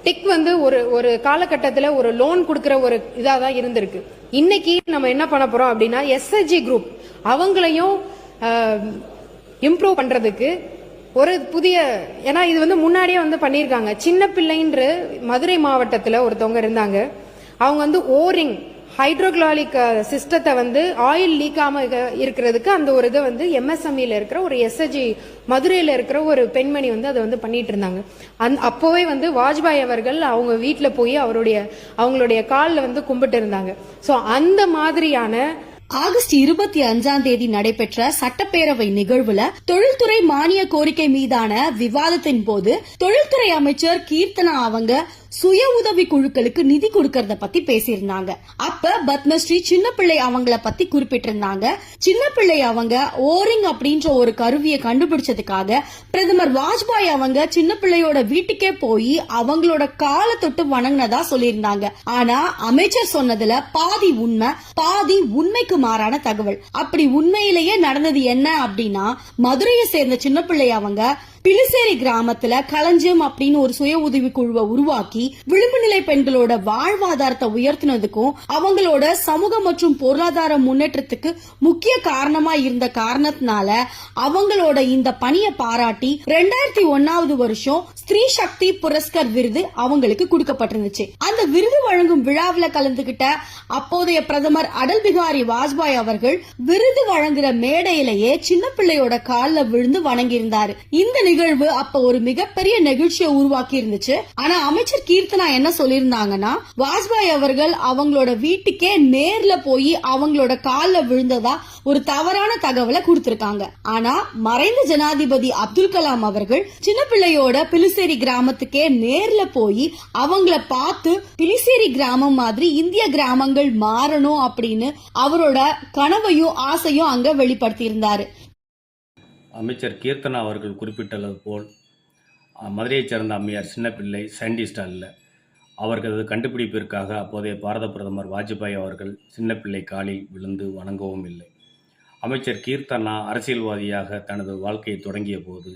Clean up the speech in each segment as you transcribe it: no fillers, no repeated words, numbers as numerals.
Tick வந்து ஒரு ஒரு காலகட்டத்தில் ஒரு லோன் கொடுக்கிற ஒரு இதாக தான் இருந்திருக்கு. இன்னைக்கு நம்ம என்ன பண்ண போறோம் அப்படின்னா எஸ்ஹெச்ஜி குரூப் அவங்களையும் இம்ப்ரூவ் பண்றதுக்கு ஒரு புதிய, ஏன்னா இது வந்து முன்னாடியே வந்து பண்ணியிருக்காங்க. சின்ன பிள்ளைன்ற மதுரை மாவட்டத்தில் ஒருத்தவங்க இருந்தாங்க. அவங்க வந்து ஓரிங் ஹைட்ரோக்ளாலிக் சிஸ்டத்தை வந்து ஆயில் லீக்காம இருக்கிறதுக்கு அந்த ஒரு இதை வந்து எம்எஸ்எம்இல இருக்கிற ஒரு எஸ்ஹெச்ஜி மதுரையில் இருக்கிற ஒரு பெண்மணி வந்து அதை வந்து பண்ணிட்டு இருந்தாங்க. அப்போவே வந்து வாஜ்பாய் அவர்கள் அவங்க வீட்டில் போய் அவங்களுடைய காலில் வந்து கும்பிட்டு இருந்தாங்க. ஸோ அந்த மாதிரியான ஆகஸ்ட் 25 நடைபெற்ற சட்டப்பேரவை நிகழ்வுல தொழில்துறை மானிய கோரிக்கை மீதான விவாதத்தின் போது தொழில்துறை அமைச்சர் கீர்த்தனா அவங்க சுய உதவி குழுக்களுக்கு நிதி கொடுக்கறத பத்தி பேசியிருந்தாங்க. அப்ப பத்மஸ்ரீ சின்ன பிள்ளை அவங்கள பத்தி குறிப்பிட்டிருந்தாங்க. சின்ன பிள்ளை அவங்க ஓரிங் அப்படின்ற ஒரு கருவியை கண்டுபிடிச்சதுக்காக பிரதமர் வாஜ்பாய் அவங்க சின்ன பிள்ளையோட வீட்டுக்கே போய் அவங்களோட காலை தொட்டு வணங்கினதா சொல்லியிருந்தாங்க. ஆனா அமைச்சர் சொன்னதுல பாதி உண்மை பாதி உண்மைக்கு மாறான தகவல். அப்படி உண்மையிலேயே நடந்தது என்ன அப்படின்னா, மதுரையை சேர்ந்த சின்ன பிள்ளை அவங்க பிலிசேரி கிராமத்துல களஞ்சியம் அப்படின்னு ஒரு சுய உதவி குழுவை உருவாக்கி விளிம்பு நிலை பெண்களோட வாழ்வாதாரத்தை உயர்த்தினதுக்கும் அவங்களோட சமூக மற்றும் பொருளாதார முன்னேற்றத்துக்கு முக்கிய காரணமா இருந்த காரணத்தினால அவங்களோட இந்த பணியை பாராட்டி 2001 வருஷம் ஸ்திரீ சக்தி புரஸ்கர் விருது அவங்களுக்கு கொடுக்கப்பட்டிருந்துச்சு. அந்த விருது வழங்கும் விழாவில் கலந்துகிட்ட அப்போதைய பிரதமர் அடல் பிகாரி வாஜ்பாய் அவர்கள் விருது வழங்குற மேடையிலேயே சின்ன பிள்ளையோட காலில் விழுந்து வணங்கியிருந்தாரு. இந்த நிகழ்வு அப்ப ஒரு மிகப்பெரிய நெகிழ்ச்சியை உருவாக்கி இருந்துச்சு. ஆனா அமைச்சர் கீர்த்தனா என்ன சொல்லியிருந்தாங்கன்னா, வாஜ்பாய் அவர்கள் அவங்களோட வீட்டுக்கே நேர்ல போய் அவங்களோட காலில் விழுந்ததா ஒரு தவறான தகவலை கொடுத்திருக்காங்க. ஆனா மறைந்த ஜனாதிபதி அப்துல் கலாம் அவர்கள் சின்ன பிள்ளையோட பிலிசேரி கிராமத்துக்கே நேர்ல போய் அவங்கள பார்த்து பிலிசேரி கிராமம் மாதிரி இந்திய கிராமங்கள் மாறணும் அப்படின்னு அவரோட கனவையும் ஆசையும் அங்க வெளிப்படுத்தி இருந்தாரு. அமைச்சர் கீர்த்தனா அவர்கள் குறிப்பிட்டது போல் மதுரையைச் சேர்ந்த அம்மையார் சின்னப்பிள்ளை சயின்டிஸ்ட் அல்ல. அவர்களது கண்டுபிடிப்பிற்காக அப்போதைய பாரத பிரதமர் வாஜ்பாய் அவர்கள் சின்னப்பிள்ளை காலில் விழுந்து வணங்கவும் இல்லை. அமைச்சர் கீர்த்தனா அரசியல்வாதியாக தனது வாழ்க்கையை தொடங்கிய போது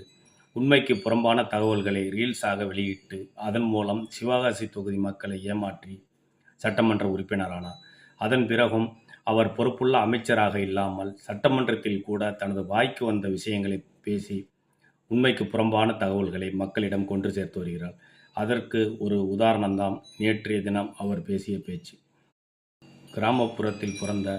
உண்மைக்கு புறம்பான தகவல்களை ரீல்ஸாக வெளியிட்டு அதன் மூலம் சிவகாசி தொகுதி மக்களை ஏமாற்றி சட்டமன்ற உறுப்பினரானார். அதன் பிறகும் அவர் பொறுப்புள்ள அமைச்சராக இல்லாமல் சட்டமன்றத்தில் கூட தனது வாய்க்கு வந்த விஷயங்களை பேசி உண்மைக்கு புறம்பான தகவல்களை மக்களிடம் கொண்டு சேர்த்து வருகிறார். அதற்கு ஒரு உதாரணம்தான் நேற்றைய தினம் அவர் பேசிய பேச்சு. கிராமப்புறத்தில் பிறந்த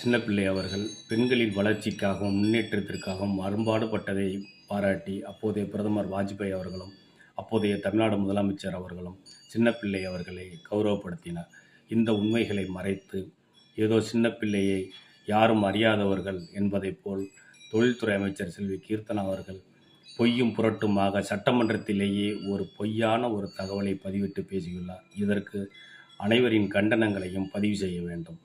சின்னப்பிள்ளை அவர்கள் பெண்களின் வளர்ச்சிக்காகவும் முன்னேற்றத்திற்காகவும் அரும்பாடுபட்டதை பாராட்டி அப்போதைய பிரதமர் வாஜ்பாய் அவர்களும் அப்போதைய தமிழ்நாடு முதலமைச்சர் அவர்களும் சின்னப்பிள்ளை அவர்களை கௌரவப்படுத்தினார். இந்த உண்மைகளை மறைத்து ஏதோ சின்ன பிள்ளையை யாரும் அறியாதவர்கள் என்பதைப் போல் தொழில்துறை அமைச்சர் செல்வி கீர்த்தனா அவர்கள் பொய்யும் புரட்டுமாக சட்டமன்றத்திலேயே ஒரு பொய்யான ஒரு தகவலை பதிவிட்டு பேசியுள்ளார். இதற்கு அனைவரின் கண்டனங்களையும் பதிவு செய்ய வேண்டும்.